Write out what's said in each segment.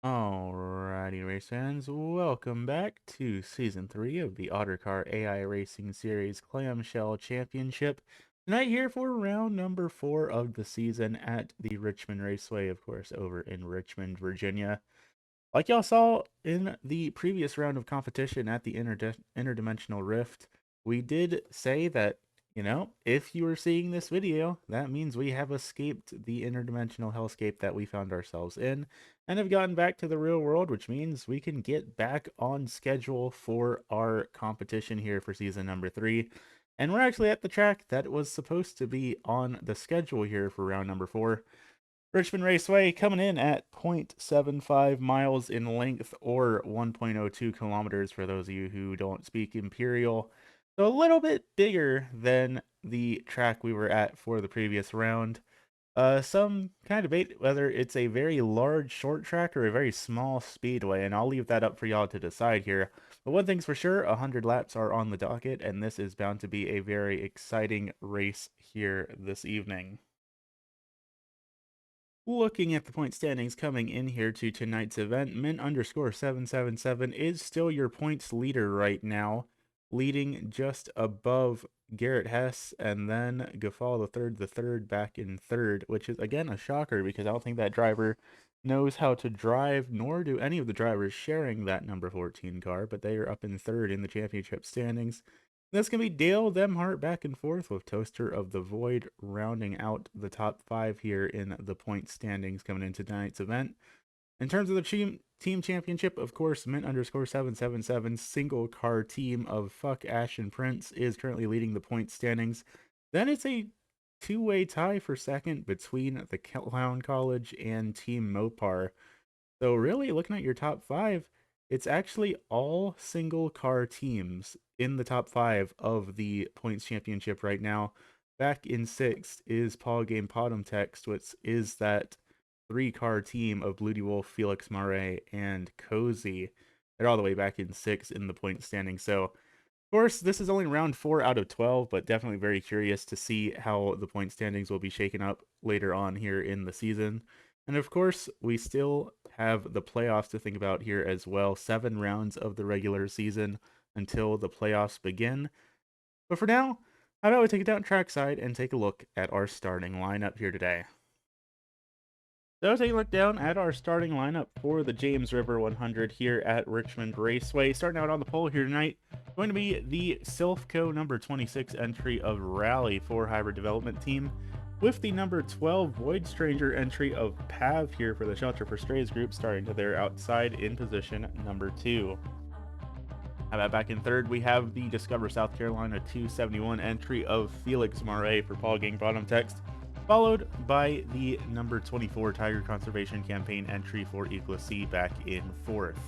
Alrighty, race fans, welcome back to Season 3 of the Ottercar AI Racing Series Clamshell Championship. Tonight here for round number 4 of the season at the Richmond Raceway, of course, over in Richmond, Virginia. Like y'all saw in the previous round of competition at the Interdimensional Rift, we did say that, if you are seeing this video, that means we have escaped the interdimensional hellscape that we found ourselves in and have gotten back to the real world, which means we can get back on schedule for our competition here for season number 3. And we're actually at the track that was supposed to be on the schedule here for round number 4. Richmond Raceway coming in at 0.75 miles in length or 1.02 kilometers for those of you who don't speak Imperial. So a little bit bigger than the track we were at for the previous round. Some kind of debate whether it's a very large short track or a very small speedway, and I'll leave that up for y'all to decide here. But one thing's for sure, 100 laps are on the docket, and this is bound to be a very exciting race here this evening. Looking at the point standings coming in here to tonight's event, Mint_777 is still your points leader right now, leading just above Garrett Hess, and then Gafal the third back in third, which is again a shocker because I don't think that driver knows how to drive, nor do any of the drivers sharing that number 14 car, but they are up in third in the championship standings. That's going to be Dale Demhart back and forth with Toaster of the Void rounding out the top 5 here in the point standings coming into tonight's event. In terms of the team championship, of course, Mint_777 single car team of Fuck Ash and Prince is currently leading the point standings. Then it's a two-way tie for second between the Clown College and Team Mopar. So really looking at your top 5, it's actually all single car teams in the top 5 of the points championship right now. Back in 6th is Paul Game Potom Text, which is that 3-car team of Bloody Wolf, Felix Mare, and Cozy. They're all the way back in 6th in the point standing. So, of course, this is only round 4 out of 12, but definitely very curious to see how the point standings will be shaken up later on here in the season. And of course, we still have the playoffs to think about here as well. 7 rounds of the regular season until the playoffs begin. But for now, how about we take it down trackside and take a look at our starting lineup here today. So taking a look down at our starting lineup for the James River 100 here at Richmond Raceway. Starting out on the pole here tonight, going to be the Silphco number 26 entry of Rally for Hybrid Development Team, with the number 12 Void Stranger entry of Pav here for the Shelter for Strays group, starting to their outside in position number 2. How about back in third, we have the Discover South Carolina 271 entry of Felix Mare for Paul Gang Bottom Text, followed by the number 24 Tiger Conservation Campaign entry for Equacy back in 4th.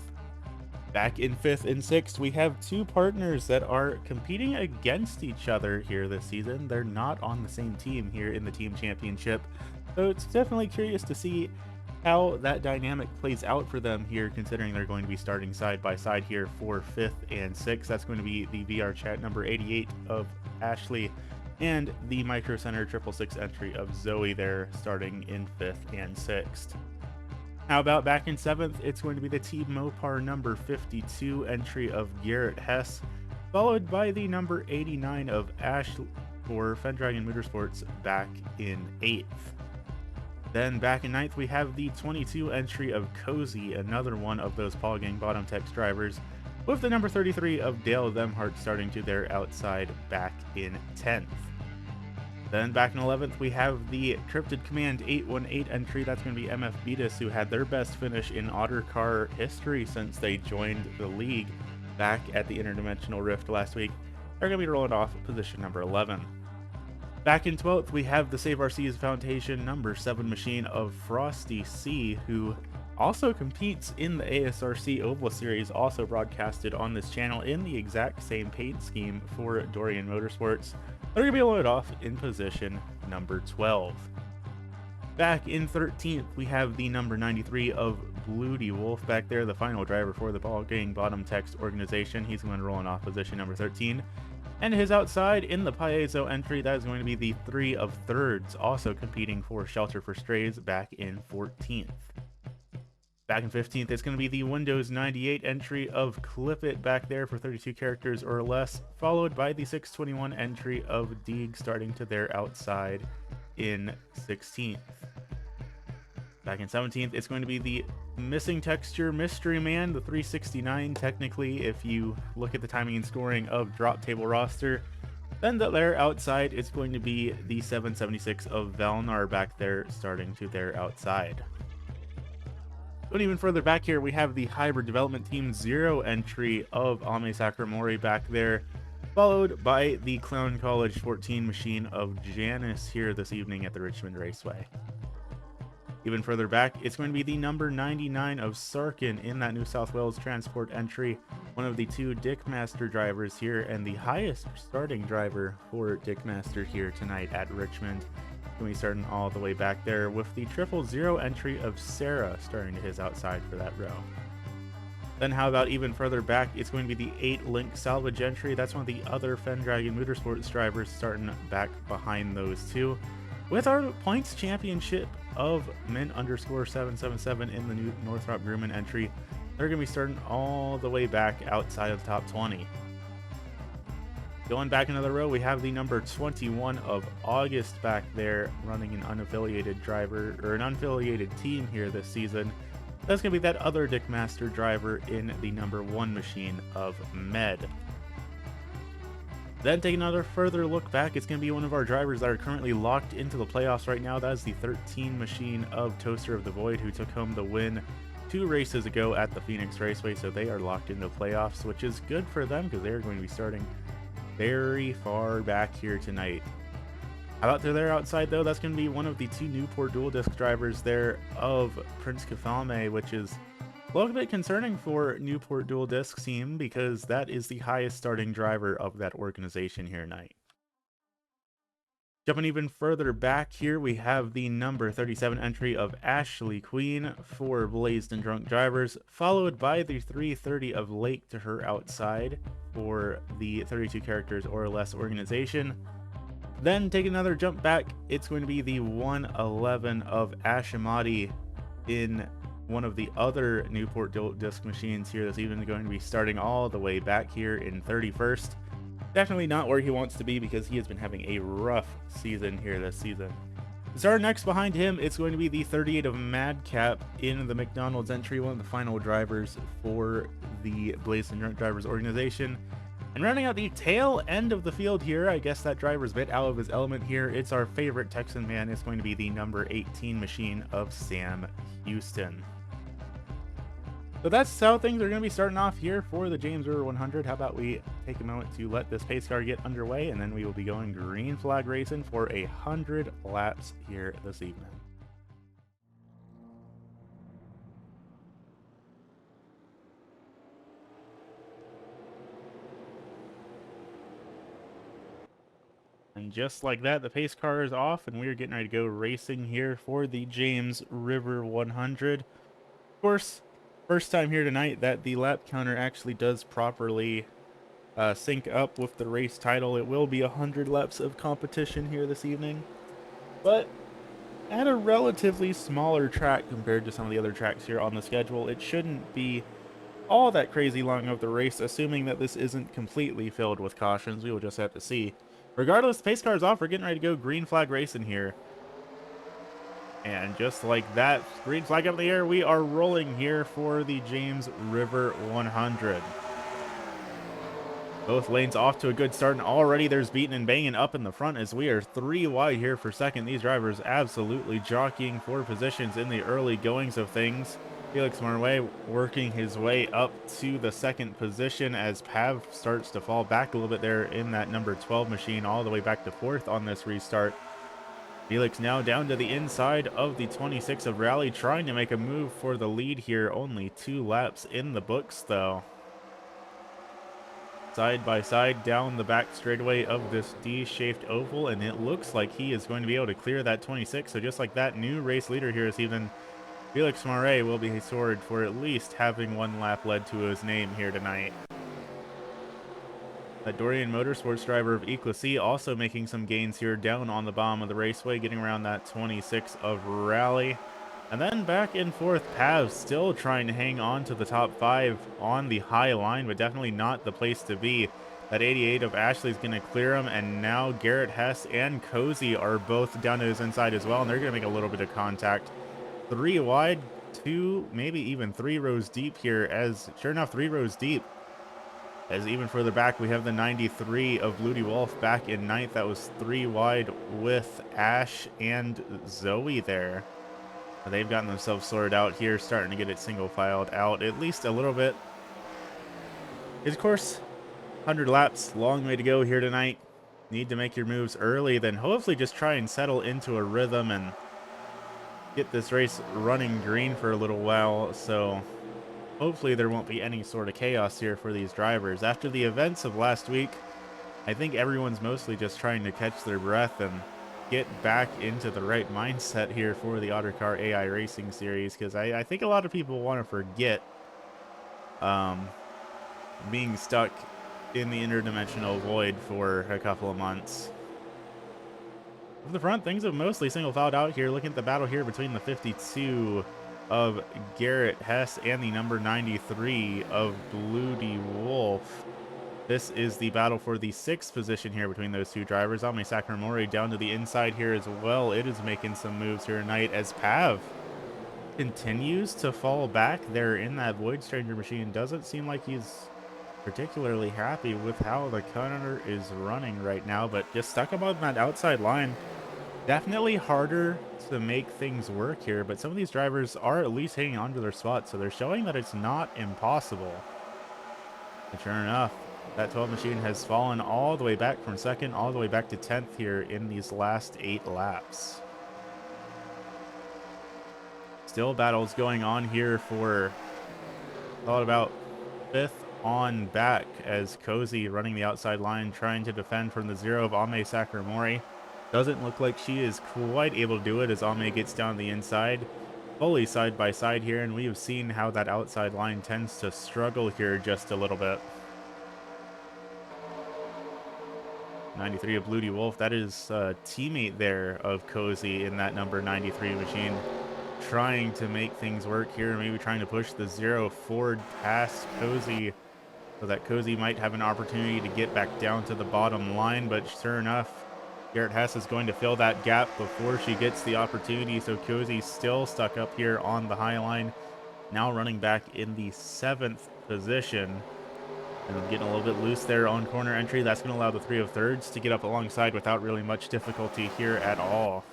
Back in 5th and 6th, we have 2 partners that are competing against each other here this season. They're not on the same team here in the team championship, so it's definitely curious to see how that dynamic plays out for them here, considering they're going to be starting side by side here for 5th and 6th. That's going to be the VR chat number 88 of Ashley and the Micro Center 666 entry of Zoe there, starting in 5th and 6th. How about back in 7th, it's going to be the Team Mopar number 52 entry of Garrett Hess, followed by the number 89 of Ash for Fendragon Motorsports back in 8th. Then back in 9th, we have the 22 entry of Cozy, another one of those Paul Gang Bottom Text drivers, with the number 33 of Dale Demhart starting to their outside back in 10th. Then back in 11th, we have the Cryptid Command 818 entry. That's going to be MF Beatus, who had their best finish in Ottercar history since they joined the league back at the Interdimensional Rift last week. They're going to be rolling off position number 11. Back in 12th, we have the Save Our Seas Foundation number 7 machine of Frosty C, who also competes in the ASRC Oval Series, also broadcasted on this channel in the exact same paint scheme for Dorian Motorsports. They're going to be loaded off in position number 12. Back in 13th, we have the number 93 of Bloody Wolf back there, the final driver for the Paul Gang Bottom Text organization. He's going to roll in off position number 13. And his outside in the Piezo entry, that is going to be the 3 of Thirds, also competing for Shelter for Strays back in 14th. Back in 15th, it's going to be the Windows 98 entry of Clip It back there for 32 characters or less, followed by the 621 entry of Deeg starting to their outside in 16th. Back in 17th, it's going to be the Missing Texture Mystery Man, the 369 technically, if you look at the timing and scoring of Drop Table roster. Then there outside, it's going to be the 776 of Valnar back there starting to their outside. Going even further back here, we have the Hybrid Development Team 0 entry of Ame Sakuramori back there, followed by the Clown College 14 machine of Janice here this evening at the Richmond Raceway. Even further back, it's going to be the number 99 of Sarkin in that New South Wales Transport entry, one of the two Dickmaster drivers here, and the highest starting driver for Dickmaster here tonight at Richmond. Going to be starting all the way back there with the 000 entry of Sarah starting to his outside for that row. Then how about even further back, it's going to be the 8-link salvage entry. That's one of the other Fendragon Motorsports drivers starting back behind those two. With our points championship of Mint_777 in the new Northrop Grumman entry, they're going to be starting all the way back outside of the top 20. Going back another row, we have the number 21 of August back there running an unaffiliated driver, or an unaffiliated team here this season. That's going to be that other Dickmaster driver in the number 1 machine of Med. Then take another further look back, it's going to be one of our drivers that are currently locked into the playoffs right now. That is the 13 machine of Toaster of the Void, who took home the win 2 races ago at the Phoenix Raceway, so they are locked into the playoffs, which is good for them because they're going to be starting very far back here tonight. How about to their outside though? That's going to be one of the 2 Newport dual disc drivers there of Prince Kafame, which is a little bit concerning for Newport dual disc team because that is the highest starting driver of that organization here tonight. Jumping even further back here, we have the number 37 entry of Ashley Queen for Blazed and Drunk drivers, followed by the 330 of Lake to her outside for the 32 characters or less organization. Then take another jump back, it's going to be the 111 of Ashimati in one of the other Newport dual disc machines here that's even going to be starting all the way back here in 31st. Definitely not where he wants to be because he has been having a rough season here this season. So next behind him, it's going to be the 38 of Madcap in the McDonald's entry, one of the final drivers for the Blazed and Drunk Drivers organization. And rounding out the tail end of the field here, I guess that driver's a bit out of his element here. It's our favorite Texan man. It's going to be the number 18 machine of Sam Houston. So that's how things are going to be starting off here for the James River 100. How about we take a moment to let this pace car get underway, and then we will be going green flag racing for 100 laps here this evening. And just like that, the pace car is off, and we're getting ready to go racing here for the James River 100. Of course, first time here tonight that the lap counter actually does properly sync up with the race title. It will be 100 laps of competition here this evening, but at a relatively smaller track compared to some of the other tracks here on the schedule. It shouldn't be all that crazy long of the race, assuming that this isn't completely filled with cautions. We will just have to see. Regardless, the pace car is off. We're getting ready to go green flag racing here. And just like that, green flag up in the air, we are rolling here for the James River 100. Both lanes off to a good start, and already there's beating and banging up in the front as we are 3 wide here for second. These drivers absolutely jockeying for positions in the early goings of things. Felix Marway working his way up to the second position as Pav starts to fall back a little bit there in that number 12 machine, all the way back to fourth on this restart. Felix now down to the inside of the 26 of Rally, trying to make a move for the lead here. Only 2 laps in the books, though. Side by side down the back straightaway of this D-shaped oval, and it looks like he is going to be able to clear that 26. So just like that, new race leader here this evening, Felix Marais will be soared for at least having 1 lap led to his name here tonight. That Dorian Motorsports driver of Equacy also making some gains here down on the bottom of the raceway, getting around that 26 of Rally. And then back and forth, Pav still trying to hang on to the top 5 on the high line, but definitely not the place to be. That 88 of Ashley's going to clear him, and now Garrett Hess and Cozy are both down to his inside as well, and they're going to make a little bit of contact. 3 wide, 2, maybe even 3 rows deep here, as sure enough, 3 rows deep. As even further back, we have the 93 of Ludi Wolf back in 9th. That was 3 wide with Ash and Zoe there. They've gotten themselves sorted out here, starting to get it single filed out at least a little bit. Of course, 100 laps, long way to go here tonight. Need to make your moves early, then hopefully just try and settle into a rhythm and get this race running green for a little while. So hopefully there won't be any sort of chaos here for these drivers. After the events of last week, I think everyone's mostly just trying to catch their breath and get back into the right mindset here for the Ottercar AI Racing Series, because I think a lot of people want to forget being stuck in the interdimensional void for a couple of months. From the front, things have mostly single filed out here. Looking at the battle here between the 52 of Garrett Hess and the number 93 of Bloody Wolf. This is the battle for the 6th position here between those two drivers. Ame Sakuramori down to the inside here as well. It is making some moves here tonight as Pav continues to fall back there in that Void Stranger machine. Doesn't seem like he's particularly happy with how the cutter is running right now, but just stuck up on that outside line. Definitely harder to make things work here, but some of these drivers are at least hanging on to their spots, so they're showing that it's not impossible. And sure enough, that 12 machine has fallen all the way back from 2nd, all the way back to 10th here in these last 8 laps. Still battles going on here for thought about 5th on back, as Cozy running the outside line, trying to defend from the 0 of Ame Sakuramori. Doesn't look like she is quite able to do it as Ame gets down the inside. Fully side by side here, and we have seen how that outside line tends to struggle here just a little bit. 93 of Bloody Wolf, that is a teammate there of Cozy in that number 93 machine. Trying to make things work here, maybe trying to push the 0 forward past Cozy so that Cozy might have an opportunity to get back down to the bottom line, but sure enough, Garrett Hess is going to fill that gap before she gets the opportunity, so Cozy's still stuck up here on the high line, now running back in the 7th position. And getting a little bit loose there on corner entry. That's going to allow the 3 of thirds to get up alongside without really much difficulty here at all.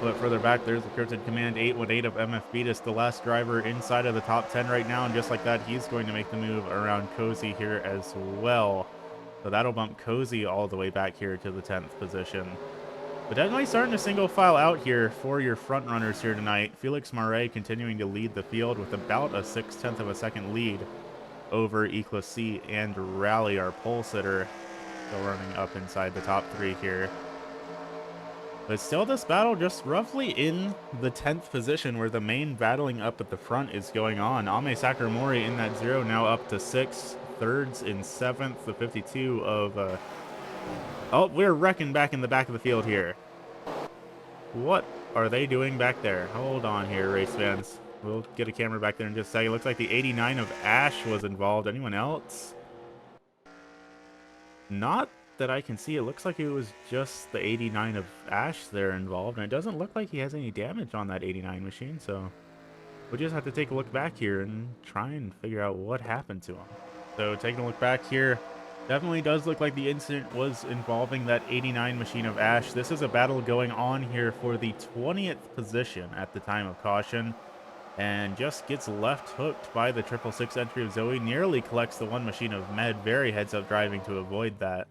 A bit further back, there's the Cryptid Command 818 of MF Beatus, the last driver inside of the top 10 right now. And just like that, he's going to make the move around Cozy here as well. So that'll bump Cozy all the way back here to the 10th position. But definitely starting to single file out here for your front runners here tonight. Felix Marais continuing to lead the field with about a 0.6 of a second lead over Eclacy and Rally, our pole sitter, still running up inside the top 3 here. But still, this battle just roughly in the 10th position, where the main battling up at the front is going on. Ame Sakuramori in that 0 now up to 6 thirds in 7th. The 52 of oh, we're wrecking back in the back of the field here. What are they doing back there? Hold on here, race fans. We'll get a camera back there in just a second. Looks like the 89 of Ash was involved. Anyone else? Not that I can see. It looks like it was just the 89 of Ash there involved. And it doesn't look like he has any damage on that 89 machine. So we'll just have to take a look back here and try and figure out what happened to him. So taking a look back here, definitely does look like the incident was involving that 89 machine of Ash. This is a battle going on here for the 20th position at the time of caution, and just gets left hooked by the 666 entry of Zoe. Nearly collects the 1 machine of Med. Very heads up driving to avoid that.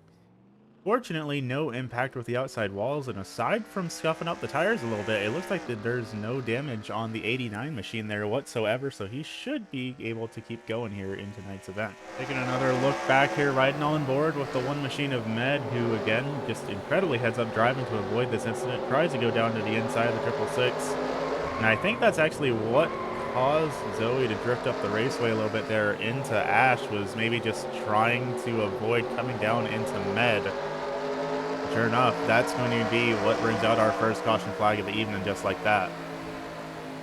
Fortunately, no impact with the outside walls, and aside from scuffing up the tires a little bit, it looks like that there's no damage on the 89 machine there whatsoever, so he should be able to keep going here in tonight's event. Taking another look back here, riding on board with the 1 machine of Med, who again, just incredibly heads up driving to avoid this incident, tries to go down to the inside of the 666, and I think that's actually what caused Zoe to drift up the raceway a little bit there into Ash, was maybe just trying to avoid coming down into Med. Sure enough, that's going to be what brings out our first caution flag of the evening, just like that.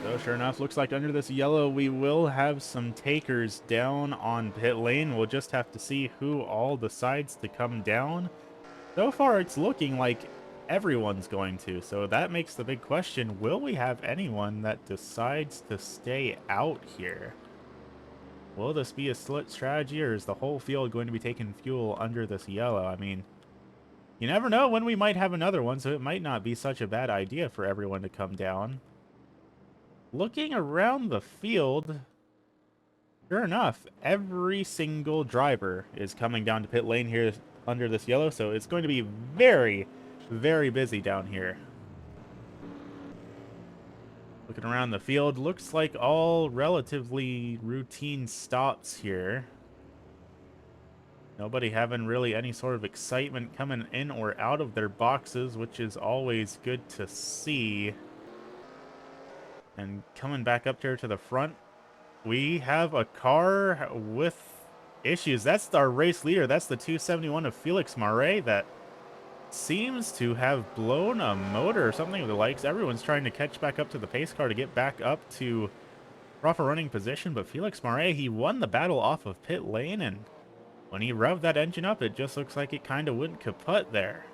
So sure enough, looks like under this yellow, we will have some takers down on pit lane. We'll just have to see who all decides to come down. So far, it's looking like everyone's going to. So that makes the big question, will we have anyone that decides to stay out here? Will this be a slit strategy, or is the whole field going to be taking fuel under this yellow? I mean, you never know when we might have another one, so it might not be such a bad idea for everyone to come down. Looking around the field, sure enough, every single driver is coming down to pit lane here under this yellow, so it's going to be very, very busy down here. Looking around the field, looks like all relatively routine stops here. Nobody having really any sort of excitement coming in or out of their boxes, which is always good to see. And coming back up here to the front, we have a car with issues. That's our race leader. That's the 271 of Felix Marais that seems to have blown a motor or something of the likes. Everyone's trying to catch back up to the pace car to get back up to proper running position, but Felix Marais, he won the battle off of pit lane, and when he revved that engine up, it just looks like it kind of went kaput there.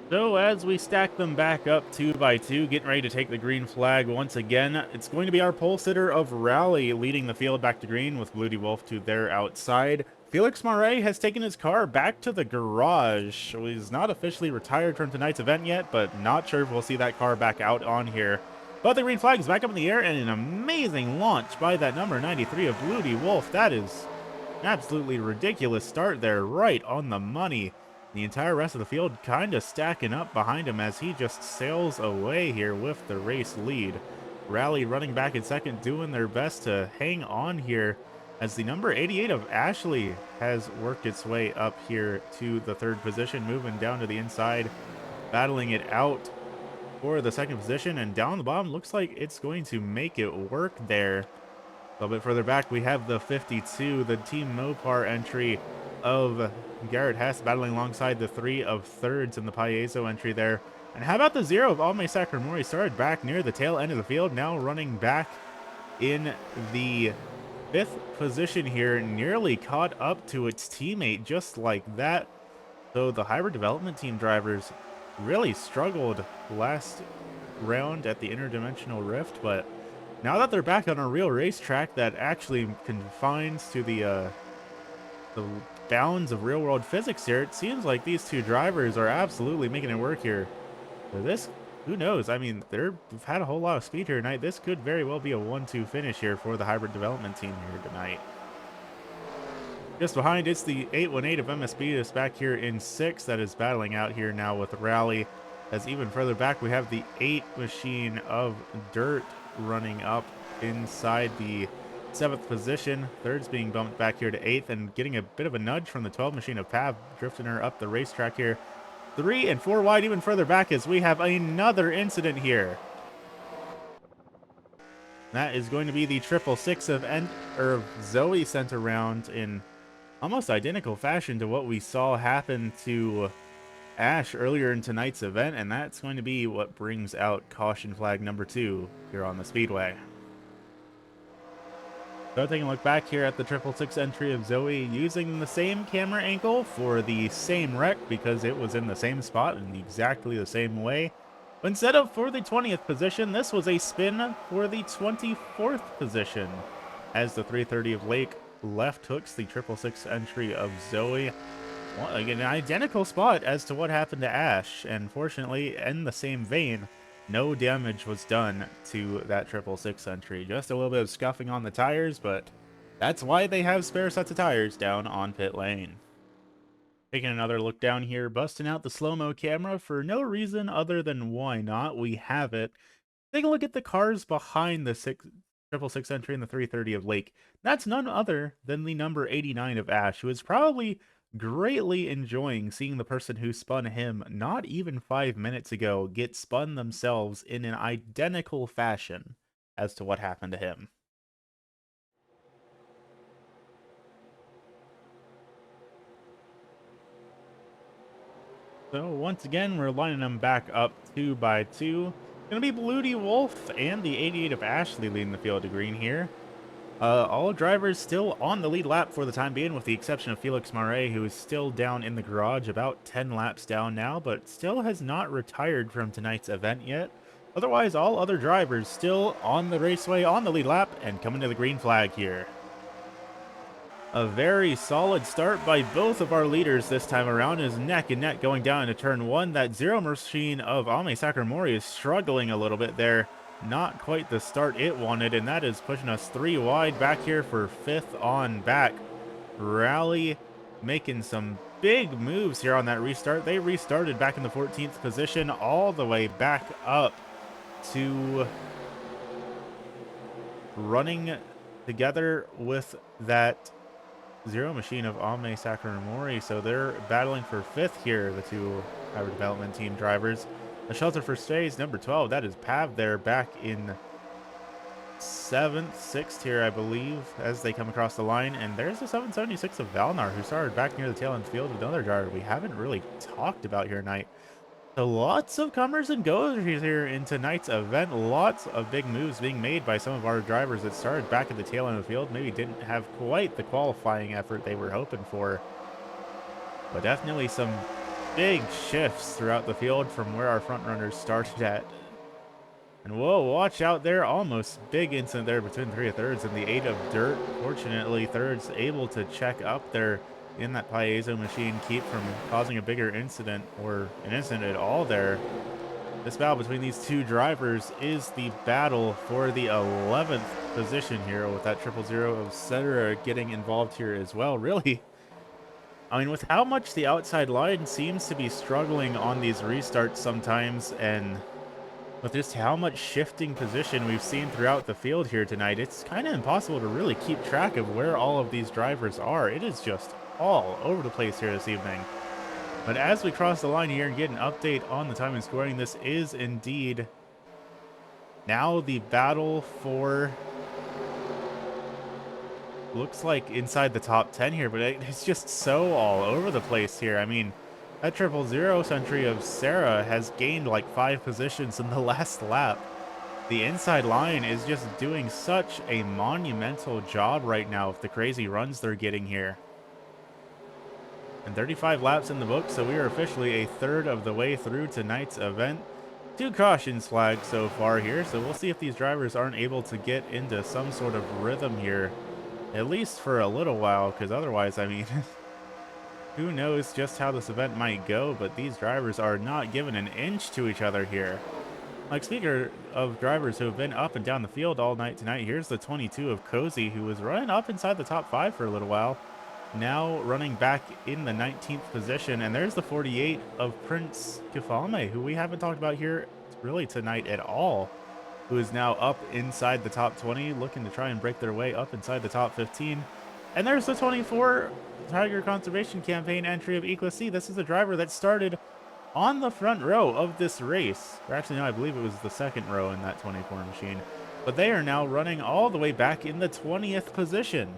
So as we stack them back up 2 by 2, getting ready to take the green flag once again, it's going to be our pole sitter of Rally leading the field back to green with Bloody Wolf to their outside. Felix Marais has taken his car back to the garage. He's not officially retired from tonight's event yet, but not sure if we'll see that car back out on here. But the green flag is back up in the air, and an amazing launch by that number 93 of Bloody Wolf. That is an absolutely ridiculous start there, right on the money. The entire rest of the field kind of stacking up behind him as he just sails away here with the race lead. Rally running back in second, doing their best to hang on here as the number 88 of Ashley has worked its way up here to the third position, moving down to the inside, battling it out for the second position, and down the bottom looks like it's going to make it work there. A little bit further back, we have the 52, the Team Mopar entry of Garrett Hess battling alongside the 3 of thirds in the Paiezo entry there. And how about the 0 of Alme Sacramori? Started back near the tail end of the field, now running back in the 5th position here, nearly caught up to its teammate just like that. So the hybrid development team drivers really struggled last round at the interdimensional rift, but now that they're back on a real racetrack that actually confines to the bounds of real-world physics here, it seems like these two drivers are absolutely making it work here. So this, who knows? I mean, they've had a whole lot of speed here tonight. This could very well be a 1-2 finish here for the hybrid development team here tonight. Just behind, it's the 818 of MSB that's back here in 6th that is battling out here now with Rally. As even further back, we have the 8 machine of Dirt running up inside the 7th position. Third's being bumped back here to 8th and getting a bit of a nudge from the 12 machine of Pav, drifting her up the racetrack here. 3 and 4 wide even further back as we have another incident here. That is going to be the 666 of Zoe sent around in almost identical fashion to what we saw happen to Ash earlier in tonight's event, and that's going to be what brings out caution flag number 2 here on the Speedway. So taking a look back here at the 666 entry of Zoe, using the same camera angle for the same wreck because it was in the same spot in exactly the same way. But instead of for the 20th position, this was a spin for the 24th position as the 330 of Lake left hooks the 666 entry of Zoe. Well, again, an identical spot as to what happened to Ash, and fortunately, in the same vein, no damage was done to that 666 entry. Just a little bit of scuffing on the tires, but that's why they have spare sets of tires down on pit lane. Taking another look down here, busting out the slow-mo camera for no reason other than why not. We have it. Take a look at the cars behind the 666 entry and the 330 of Lake. That's none other than the number 89 of Ash, who is probably greatly enjoying seeing the person who spun him not even 5 minutes ago get spun themselves in an identical fashion as to what happened to him. So once again, we're lining them back up 2 by 2. Gonna be Bluedy Wolf and the 88 of Ashley leading the field to green here. All drivers still on the lead lap for the time being, with the exception of Felix Marais, who is still down in the garage, about 10 laps down now, but still has not retired from tonight's event yet. Otherwise, all other drivers still on the raceway on the lead lap and coming to the green flag here. A very solid start by both of our leaders this time around, is neck and neck going down into turn 1. That zero machine of Ame Sakuramori is struggling a little bit there. Not quite the start it wanted, and that is pushing us 3 wide back here for 5th on back. Rally making some big moves here on that restart. They restarted back in the 14th position all the way back up to running together with that zero machine of Ame Sakuramori, so they're battling for 5th here, the two Power Development Team drivers. The Shelter for Stays, number 12, that is Pav there, back in 7th, 6th here, I believe, as they come across the line. And there's the 776 of Valnar, who started back near the tail end field with another driver we haven't really talked about here tonight. So lots of comers and goers here in tonight's event. Lots of big moves being made by some of our drivers that started back at the tail end of the field. Maybe didn't have quite the qualifying effort they were hoping for. But definitely some big shifts throughout the field from where our front runners started at. And whoa, watch out there. Almost big incident there between 3 of Thirds and the 8 of Dirt. Fortunately, Thirds able to check up there in that piezo machine, keep from causing a bigger incident or an incident at all there. This battle between these two drivers is the battle for the 11th position here, with that 000 of Cetera getting involved here as well. Really, I mean, with how much the outside line seems to be struggling on these restarts sometimes, and with just how much shifting position we've seen throughout the field here tonight, it's kind of impossible to really keep track of where all of these drivers are. It is just all over the place here this evening. But as we cross the line here and get an update on the time and scoring, this is indeed now the battle for, looks like, inside the top 10 here, but it's just so all over the place here. I mean, that 000 Sentry of Sarah has gained like 5 positions in the last lap. The inside line is just doing such a monumental job right now with the crazy runs they're getting here. And 35 laps in the book, so we are officially a third of the way through tonight's event. 2 cautions flagged so far here, so we'll see if these drivers aren't able to get into some sort of rhythm here, at least for a little while, because otherwise, I mean, who knows just how this event might go, but these drivers are not giving an inch to each other here. Like, speaking of drivers who have been up and down the field all night tonight, here's the 22 of Cozy, who was running up inside the top 5 for a little while. Now running back in the 19th position, and there's the 48 of Prince Kifalme, who we haven't talked about here really tonight at all, who is now up inside the top 20, looking to try and break their way up inside the top 15. And there's the 24 Tiger Conservation Campaign entry of Eclacy. This is a driver that started on the front row of this race, or actually no, I believe it was the second row in that 24 machine, but they are now running all the way back in the 20th position.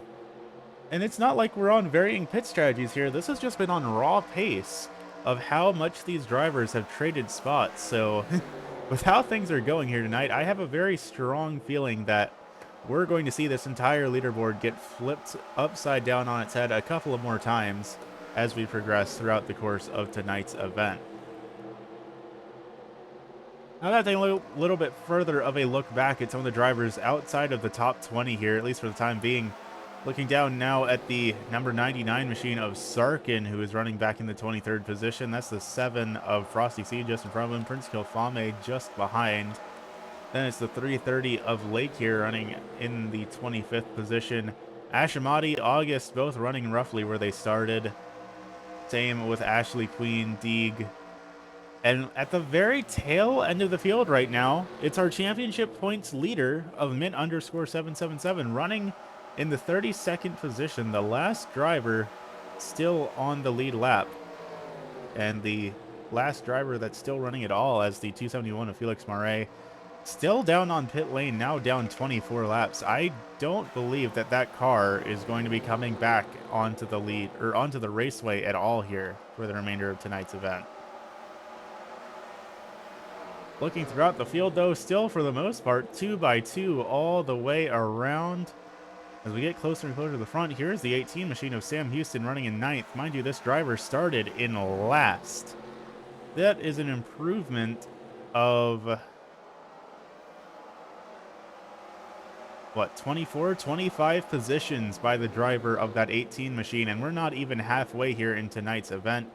And it's not like we're on varying pit strategies here. This has just been on raw pace of how much these drivers have traded spots. So with how things are going here tonight, I have a very strong feeling that we're going to see this entire leaderboard get flipped upside down on its head a couple of more times as we progress throughout the course of tonight's event. Now that taking a little bit further of a look back at some of the drivers outside of the top 20 here, at least for the time being. Looking down now at the number 99 machine of Sarkin, who is running back in the 23rd position. That's the 7 of Frosty Sea just in front of him. Prince Kilfame just behind. Then it's the 330 of Lake here running in the 25th position. Ashamati, August, both running roughly where they started. Same with Ashley, Queen, Deeg. And at the very tail end of the field right now, it's our championship points leader of Mint_777 running in the 32nd position, the last driver still on the lead lap. And the last driver that's still running at all as the 271 of Felix Marais. Still down on pit lane, now down 24 laps. I don't believe that that car is going to be coming back onto the lead or onto the raceway at all here for the remainder of tonight's event. Looking throughout the field, though, still for the most part, 2 by 2 all the way around. As we get closer and closer to the front, here's the 18 machine of Sam Houston running in 9th. Mind you, this driver started in last. That is an improvement of, what, 24, 25 positions by the driver of that 18 machine. And we're not even halfway here in tonight's event.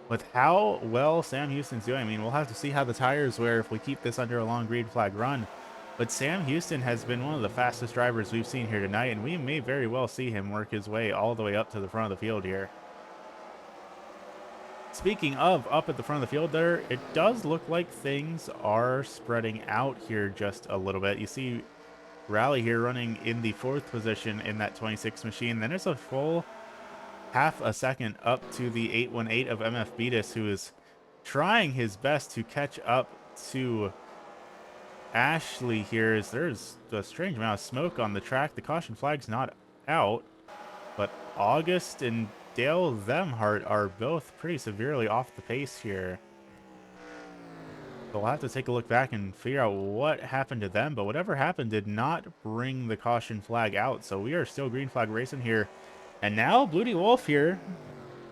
With how well Sam Houston's doing, I mean, we'll have to see how the tires wear if we keep this under a long green flag run. But Sam Houston has been one of the fastest drivers we've seen here tonight, and we may very well see him work his way all the way up to the front of the field here. Speaking of up at the front of the field there, it does look like things are spreading out here just a little bit. You see Rally here running in the 4th position in that 26 machine. Then it's a full half a second up to the 818 of MF Beatus, who is trying his best to catch up to Ashley here. As there's a strange amount of smoke on the track. The caution flag's not out, but August and Dale Zemhart are both pretty severely off the pace here. So we'll have to take a look back and figure out what happened to them, but whatever happened did not bring the caution flag out. So we are still green flag racing here. And now Bloody Wolf here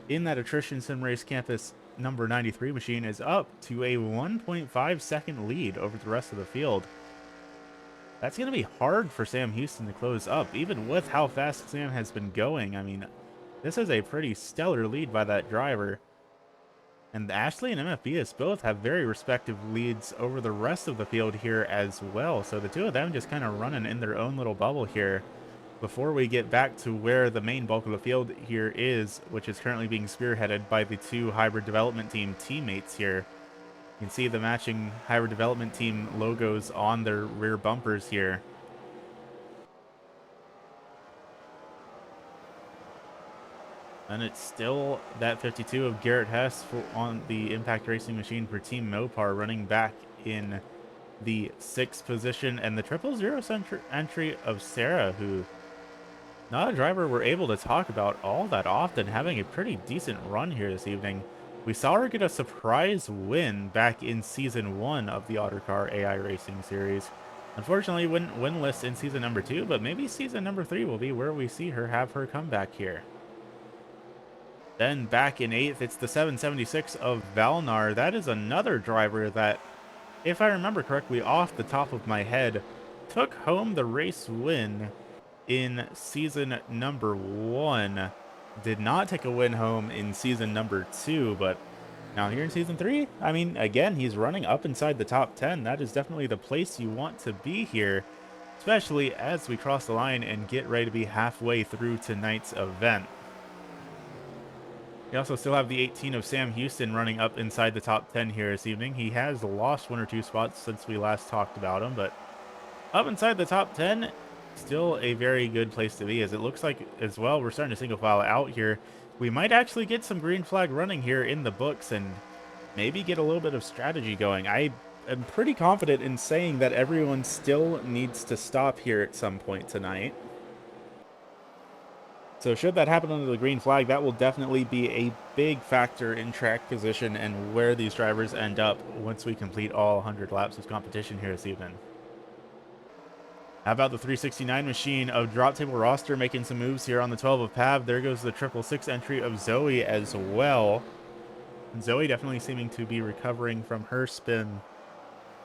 in that Attrition Sim Race Campus number 93 machine is up to a 1.5 second lead over the rest of the field. That's going to be hard for Sam Houston to close up, even with how fast Sam has been going. I mean, this is a pretty stellar lead by that driver. And Ashley and MF Beatus both have very respective leads over the rest of the field here as well. So the two of them just kind of running in their own little bubble here before we get back to where the main bulk of the field here is, which is currently being spearheaded by the two Hybrid Development Team teammates here. You can see the matching Hybrid Development Team logos on their rear bumpers here. And it's still that 52 of Garrett Hess on the Impact Racing machine for Team Mopar, running back in the 6th position. And the 000 entry of Sarah, who, not a driver we're able to talk about all that often, having a pretty decent run here this evening. We saw her get a surprise win back in Season 1 of the Ottercar AI Racing Series. Unfortunately, winless in Season number 2, but maybe Season number 3 will be where we see her have her comeback here. Then back in 8th, it's the 776 of Valnar. That is another driver that, if I remember correctly off the top of my head, took home the race win in Season number 1. Did not take a win home in Season number 2, but now here in Season 3, I mean, again, he's running up inside the top 10. That is definitely the place you want to be here, especially as we cross the line and get ready to be halfway through tonight's event. We also still have the 18 of Sam Houston running up inside the top 10 here this evening. He has lost 1 or 2 spots since we last talked about him, but up inside the top 10, still a very good place to be, as it looks like as well we're starting to single file out here. We might actually get some green flag running here in the books and maybe get a little bit of strategy going. I am pretty confident in saying that everyone still needs to stop here at some point tonight. So should that happen under the green flag, that will definitely be a big factor in track position and where these drivers end up once we complete all 100 laps of competition here this evening. How about the 369 machine of Drop Table Roster making some moves here on the 12 of Pav? There goes the 666 entry of Zoe as well. And Zoe definitely seeming to be recovering from her spin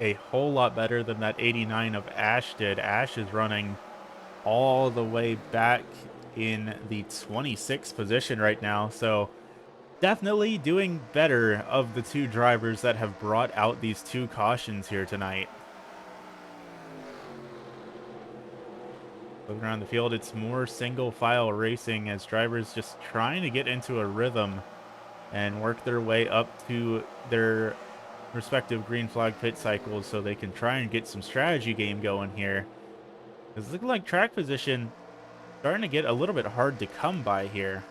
a whole lot better than that 89 of Ash did. Ash is running all the way back in the 26th position right now, so definitely doing better of the two drivers that have brought out these 2 cautions here tonight. Looking around the field, it's more single file racing as drivers just trying to get into a rhythm and work their way up to their respective green flag pit cycles so they can try and get some strategy game going here. It's looking like track position starting to get a little bit hard to come by here.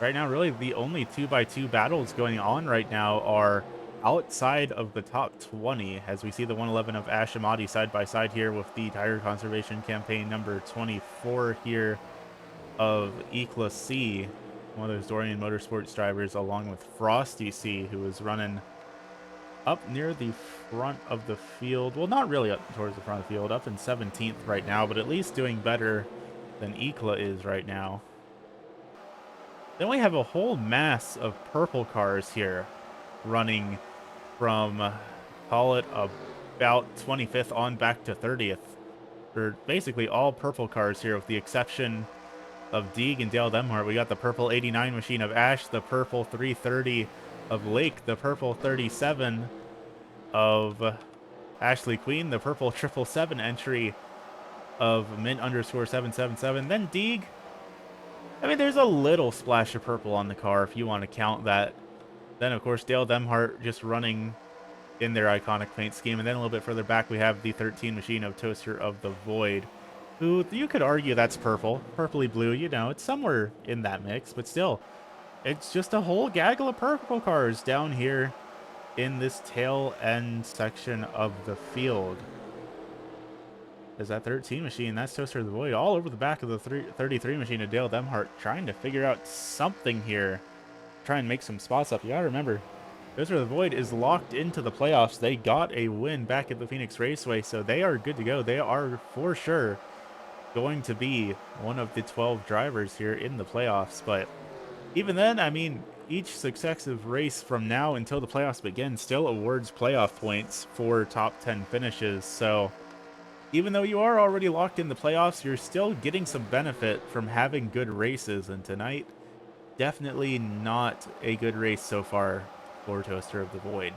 Right now, really the only 2x2 battles going on right now are outside of the top 20, as we see the 111 of Ash Amati side by side here with the tire conservation campaign number 24 here of Ikla C, one of those Dorian Motorsports drivers, along with Frosty C, who is running up near the front of the field. Well, not really up towards the front of the field, up in 17th right now, but at least doing better than Ikla is right now. Then we have a whole mass of purple cars here running from, call it about 25th on back to 30th. Or basically all purple cars here with the exception of Deeg and Dale Demhart. We got the purple 89 machine of Ash, the purple 330 of Lake, the purple 37 of Ashley Queen, the purple 777 entry of Mint underscore 777. Then Deeg. I mean, there's a little splash of purple on the car if you want to count that. Then, of course, Dale Demhart just running in their iconic paint scheme. And then a little bit further back, we have the 13 machine of Toaster of the Void, who you could argue that's purple, purpley blue, you know, it's somewhere in that mix, but still, it's just a whole gaggle of purple cars down here in this tail end section of the field. Is that 13 machine, that's Toaster of the Void, all over the back of the 33 machine of Dale Demhart, trying to figure out something here, try and make some spots up. You gotta remember, Toaster of the Void is locked into the playoffs. They got a win back at the Phoenix Raceway, so they are good to go. They are for sure going to be one of the 12 drivers here in the playoffs. But even then, I mean, each successive race from now until the playoffs begin still awards playoff points for top 10 finishes. So even though you are already locked in the playoffs, you're still getting some benefit from having good races. And tonight, definitely not a good race so far for Toaster of the Void.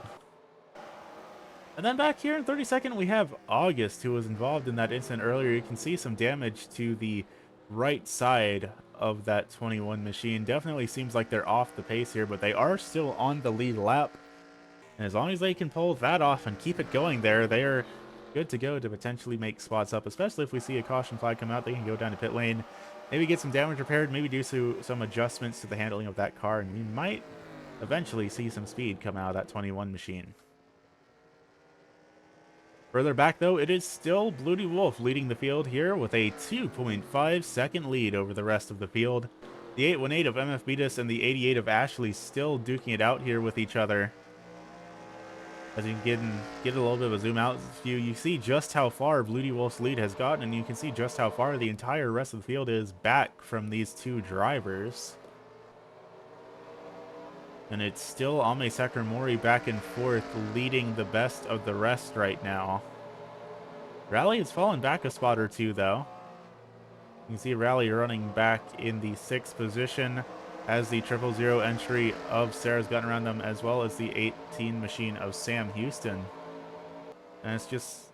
And then back here in 32nd, we have August, who was involved in that incident earlier. You can see some damage to the right side of that 21 machine. Definitely seems like they're off the pace here, but they are still on the lead lap. And as long as they can pull that off and keep it going there, they are good to go to potentially make spots up, especially if we see a caution flag come out. They can go down to pit lane, maybe get some damage repaired, maybe do some adjustments to the handling of that car, and we might eventually see some speed come out of that 21 machine. Further back, though, it is still Bloody Wolf leading the field here with a 2.5 second lead over the rest of the field. The 818 of MF Beatus and the 88 of Ashley still duking it out here with each other. As you can get a little bit of a zoom out view, you see just how far Bloody Wolf's lead has gotten, and you can see just how far the entire rest of the field is back from these two drivers. And it's still Ame Sakuramori back and forth, leading the best of the rest right now. Rally has fallen back a spot or two, though. You can see Rally running back in the 6th position as the 000 entry of Sarah's gotten around them, as well as the 18 machine of Sam Houston. And it's just,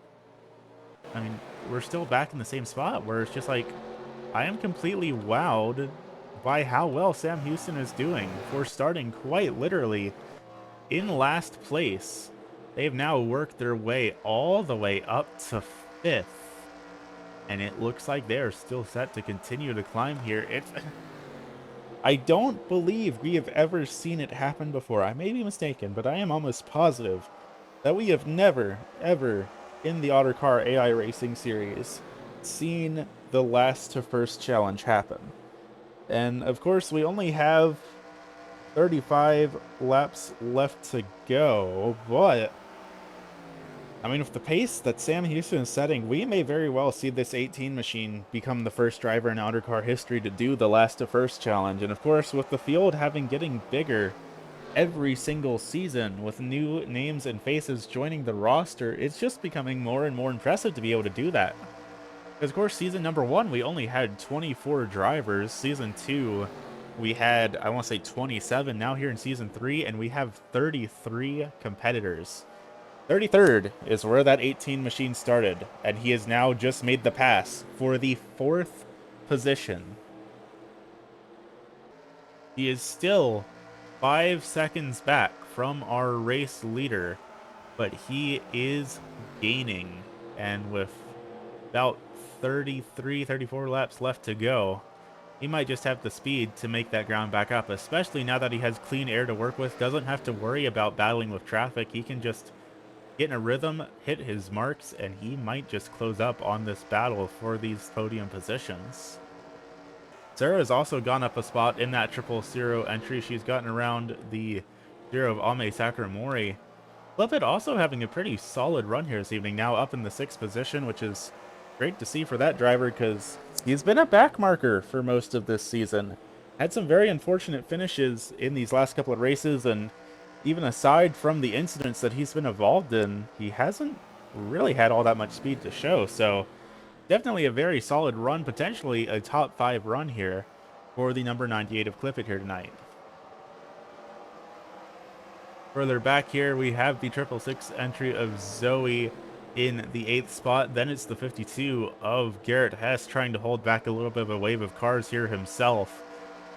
I mean, we're still back in the same spot where it's just like, I am completely wowed by how well Sam Houston is doing for starting quite literally in last place. They have now worked their way all the way up to 5th, and it looks like they are still set to continue to climb here. I don't believe we have ever seen it happen before. I may be mistaken, but I am almost positive that we have never, ever in the Ottercar AI Racing series seen the last to first challenge happen. And of course, we only have 35 laps left to go, but I mean, with the pace that Sam Houston is setting, we may very well see this 18 machine become the first driver in Ottercar history to do the last to first challenge. And of course, with the field getting bigger every single season, with new names and faces joining the roster, it's just becoming more and more impressive to be able to do that. Because, of course, season number 1, we only had 24 drivers. Season 2, we had, I want to say 27. Now here in season 3, and we have 33 competitors. 33rd is where that 18 machine started, and he has now just made the pass for the 4th position. He is still 5 seconds back from our race leader, but he is gaining, and with about 33, 34 laps left to go, he might just have the speed to make that ground back up, especially now that he has clean air to work with, doesn't have to worry about battling with traffic. He can just get in a rhythm, hit his marks, and he might just close up on this battle for these podium positions. Sarah has also gone up a spot in that 000 entry. She's gotten around the 0 of Ame Sakuramori. Clifford also having a pretty solid run here this evening, now up in the 6th position, which is great to see for that driver because he's been a backmarker for most of this season. Had some very unfortunate finishes in these last couple of races, and even aside from the incidents that he's been involved in, he hasn't really had all that much speed to show. So definitely a very solid run, potentially a top 5 run here for the number 98 of Clifford here tonight. Further back here, we have the 666 entry of Zoe in the 8th spot. Then it's the 52 of Garrett Hess trying to hold back a little bit of a wave of cars here himself.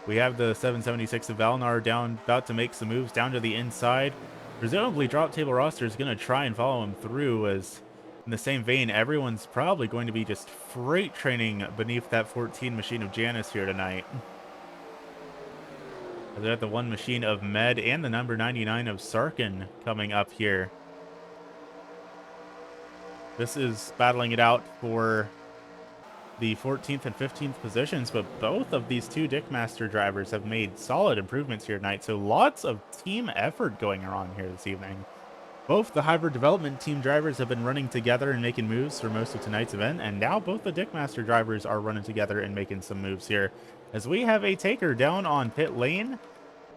We have the 776 of Valnar down, about to make some moves down to the inside. Presumably, Drop Table Roster is going to try and follow him through, as in the same vein, everyone's probably going to be just freight training beneath that 14 machine of Janice here tonight. They're at the 1 machine of Med and the number 99 of Sarkin coming up here. This is battling it out for the 14th and 15th positions, but both of these 2 Dickmaster drivers have made solid improvements here tonight, so lots of team effort going on here this evening. Both the Hybrid Development Team drivers have been running together and making moves for most of tonight's event, and now both the Dickmaster drivers are running together and making some moves here. As we have a taker down on pit lane,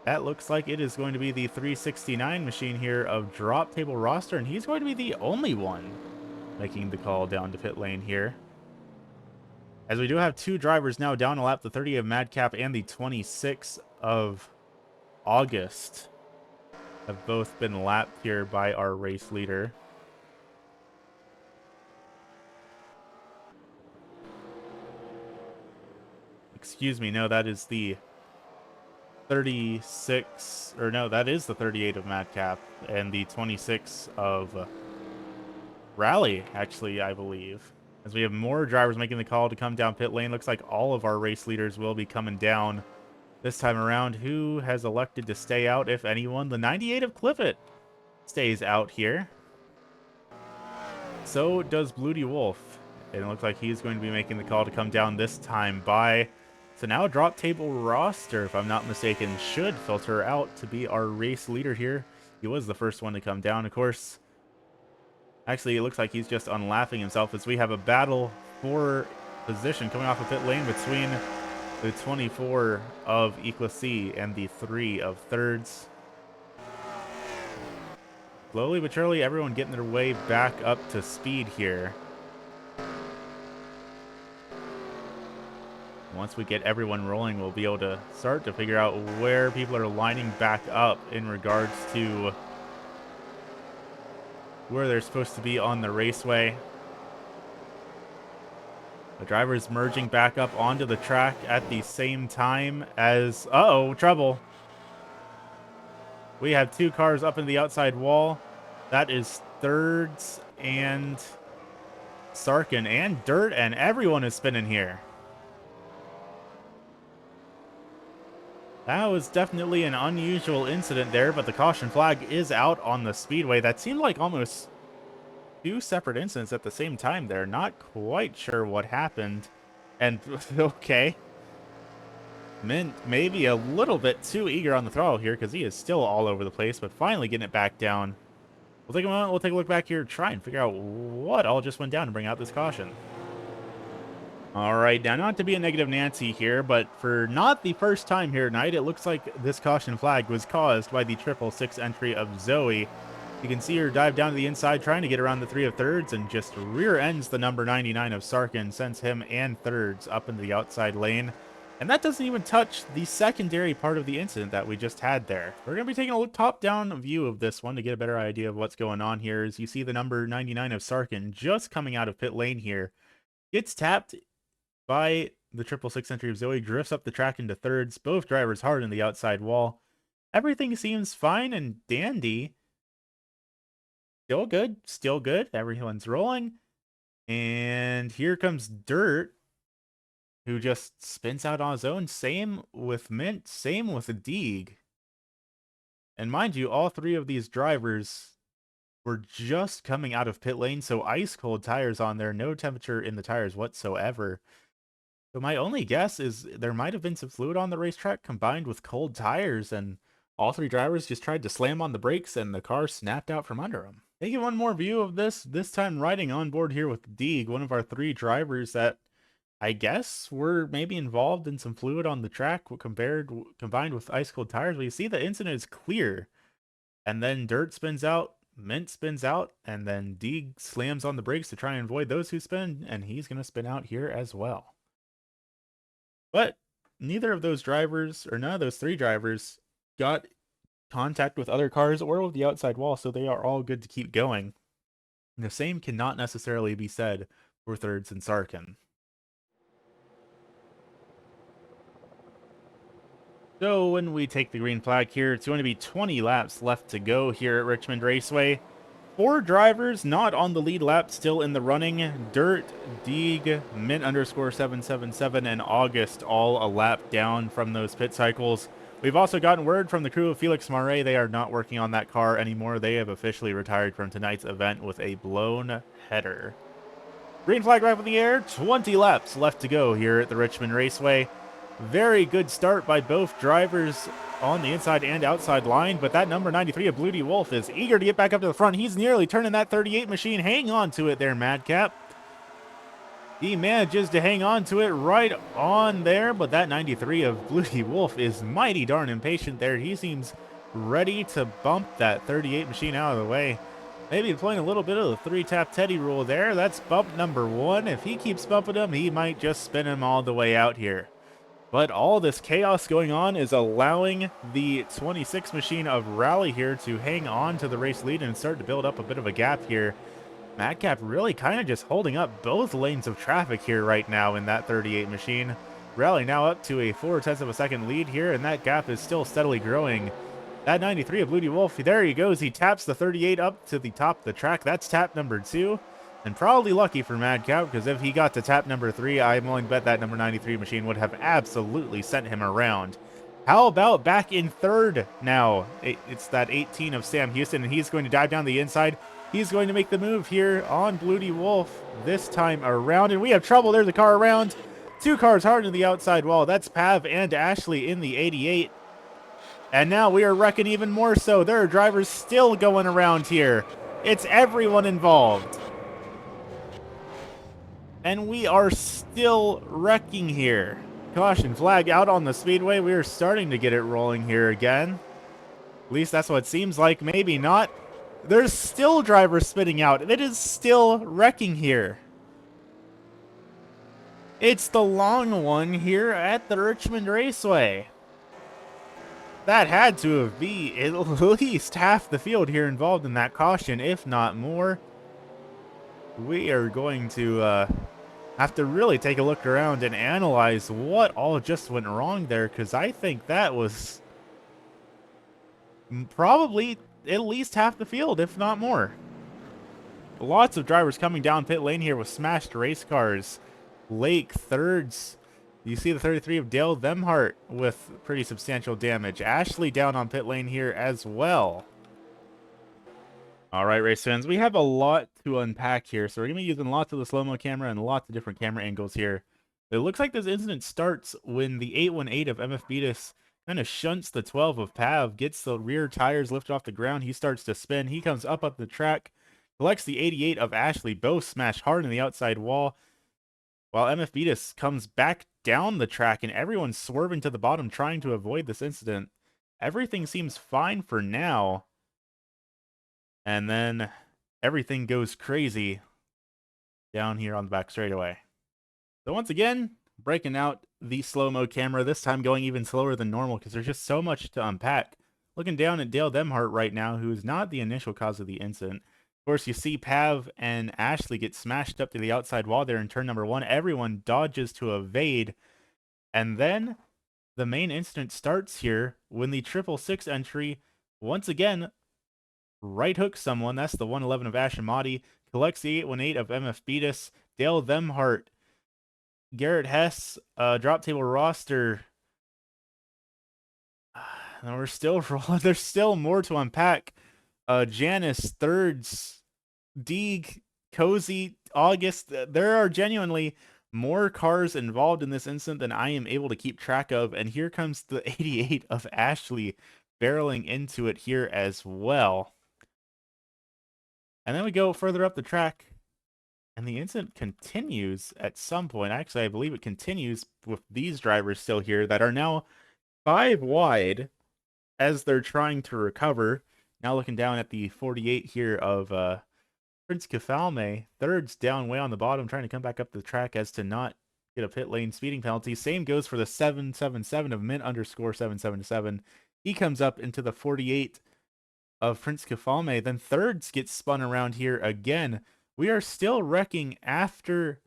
that looks like it is going to be the 369 machine here of Drop Table Roster, and he's going to be the only one making the call down to pit lane here. As we do have 2 drivers now down a lap, the 30 of Madcap and the 26 of August have both been lapped here by our race leader. Excuse me, no, that is the 36, or no, that is the 38 of Madcap and the 26 of Rally, actually, I believe. As we have more drivers making the call to come down pit lane, looks like all of our race leaders will be coming down this time around. Who has elected to stay out, if anyone? The 98 of Clifford stays out here. So does Bloody Wolf. And it looks like he's going to be making the call to come down this time by. So now Drop Table Roster, if I'm not mistaken, should filter out to be our race leader here. He was the first one to come down, of course. Actually, it looks like he's just unlapping himself as we have a battle for position coming off of pit lane between the 24 of Equacy and the 3 of Thirds. Slowly but surely, everyone getting their way back up to speed here. Once we get everyone rolling, we'll be able to start to figure out where people are lining back up in regards to where they're supposed to be on the raceway. The driver's merging back up onto the track at the same time as... Uh-oh, trouble. We have 2 cars up in the outside wall. That is Thirds and Sarkin and Dirt, and everyone is spinning here. That was definitely an unusual incident there, but the caution flag is out on the speedway. That seemed like almost 2 separate incidents at the same time there. Not quite sure what happened. And, okay. Mint maybe a little bit too eager on the throttle here because he is still all over the place, but finally getting it back down. We'll take a moment, we'll take a look back here, try and figure out what all just went down to bring out this caution. All right, now not to be a negative Nancy here, but for not the first time here tonight, it looks like this caution flag was caused by the 666 entry of Zoe. You can see her dive down to the inside, trying to get around the 3 of Thirds, and just rear ends the number 99 of Sarkin, sends him and Thirds up into the outside lane. And that doesn't even touch the secondary part of the incident that we just had there. We're going to be taking a top-down view of this one to get a better idea of what's going on here. As you see the number 99 of Sarkin just coming out of pit lane here, gets tapped by the 666 entry of Zoe, drifts up the track into Thirds, both drivers hard in the outside wall. Everything seems fine and dandy. Still good. Everyone's rolling. And here comes Dirt, who just spins out on his own. Same with Mint, same with Deeg. And mind you, all 3 of these drivers were just coming out of pit lane, so ice cold tires on there, no temperature in the tires whatsoever. So my only guess is there might have been some fluid on the racetrack combined with cold tires, and All three drivers just tried to slam on the brakes and the car snapped out from under them. Taking one more view of this time riding on board here with Deeg, one of our three drivers that I guess were maybe involved in some fluid on the track combined with ice cold tires. But you see the incident is clear. And then Dirt spins out, Mint spins out, and then Deeg slams on the brakes to try and avoid those who spin, and he's going to spin out here as well. But neither of those drivers, or none of those three drivers, got contact with other cars or with the outside wall, so they are all good to keep going. And the same cannot necessarily be said for Thirds and Sarkin. So when we take the green flag here, it's going to be 20 laps left to go here at Richmond Raceway. 4 drivers not on the lead lap, still in the running. Dirt, Deeg, Mint _777, and August all a lap down from those pit cycles. We've also gotten word from the crew of Felix Marais they are not working on that car anymore. They have officially retired from tonight's event with a blown header. Green flag right in the air, 20 laps left to go here at the Richmond Raceway. Very good start by both drivers on the inside and outside line, but that number 93 of Bloody Wolf is eager to get back up to the front. He's nearly turning that 38 machine. Hang on to it there, Madcap. He manages to hang on to it right on there, but that 93 of Bloody Wolf is mighty darn impatient there. He seems ready to bump that 38 machine out of the way. Maybe playing a little bit of the 3-tap Teddy rule there. That's bump number 1. If he keeps bumping him, he might just spin him all the way out here. But all this chaos going on is allowing the 26 machine of Rally here to hang on to the race lead and start to build up a bit of a gap here. Madcap really kind of just holding up both lanes of traffic here right now in that 38 machine. Rally now up to a 0.4 of a second lead here, and that gap is still steadily growing. That 93 of Bloody Wolf, there he goes. He taps the 38 up to the top of the track. That's tap number 2. And probably lucky for Madcap, because if he got to tap number 3, I'm willing to bet that number 93 machine would have absolutely sent him around. How about back in third now? It's that 18 of Sam Houston, and he's going to dive down the inside. He's going to make the move here on Bloody Wolf this time around, and we have trouble. There's a car around. 2 cars hard to the outside wall. That's Pav and Ashley in the 88. And now we are wrecking even more so. There are drivers still going around here. It's everyone involved. And we are still wrecking here. Caution flag out on the speedway. We are starting to get it rolling here again. At least that's what it seems like. Maybe not. There's still drivers spitting out. It is still wrecking here. It's the long one here at the Richmond Raceway. That had to be at least half the field here involved in that caution, if not more. We are going to have to really take a look around and analyze what all just went wrong there, because I think that was probably at least half the field, if not more. Lots of drivers coming down pit lane here with smashed race cars. Lake thirds. You see the 33 of Dale Themhart with pretty substantial damage. Ashley down on pit lane here as well. All right, race fans, we have a lot to unpack here. So we're going to be using lots of the slow-mo camera and lots of different camera angles here. It looks like this incident starts when the 818 of MF Beatus kind of shunts the 12 of Pav, gets the rear tires lifted off the ground. He starts to spin. He comes up the track, collects the 88 of Ashley, both smash hard in the outside wall, while MF Beatus comes back down the track and everyone's swerving to the bottom trying to avoid this incident. Everything seems fine for now. And then everything goes crazy down here on the back straightaway. So once again, breaking out the slow-mo camera, this time going even slower than normal because there's just so much to unpack. Looking down at Dale Themhart right now, who is not the initial cause of the incident. Of course, you see Pav and Ashley get smashed up to the outside wall there in turn number 1. Everyone dodges to evade. And then the main incident starts here when the 666 entry, once again, right hooks someone. That's the 111 of Ashamati. Collects the 818 of MF Beatus. Dale Themhart. Garrett Hess. Drop table roster. And we're still rolling. There's still more to unpack. Janice, Thirds, Deeg, Cozy, August. There are genuinely more cars involved in this incident than I am able to keep track of. And here comes the 88 of Ashley barreling into it here as well. And then we go further up the track, and the incident continues at some point. Actually, I believe it continues with these drivers still here that are now 5 wide as they're trying to recover. Now looking down at the 48 here of Prince Kefalme. Third's down way on the bottom, trying to come back up the track as to not get a pit lane speeding penalty. Same goes for the 777 of mint_777. He comes up into the 48 of Prince Kefalme. Then thirds gets spun around here again. We are still wrecking after,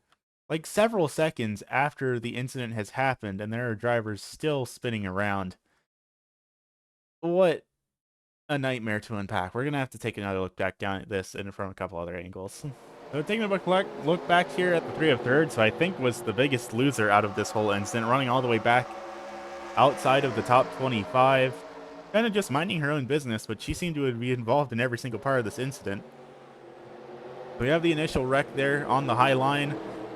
like, several seconds after the incident has happened, and there are drivers still spinning around. What a nightmare to unpack. We're going to have to take another look back down at this and from a couple other angles. So taking a look back here at the 3 of thirds, who I think was the biggest loser out of this whole incident, running all the way back outside of the top 25. Kind of just minding her own business, but she seemed to be involved in every single part of this incident. We have the initial wreck there on the high line.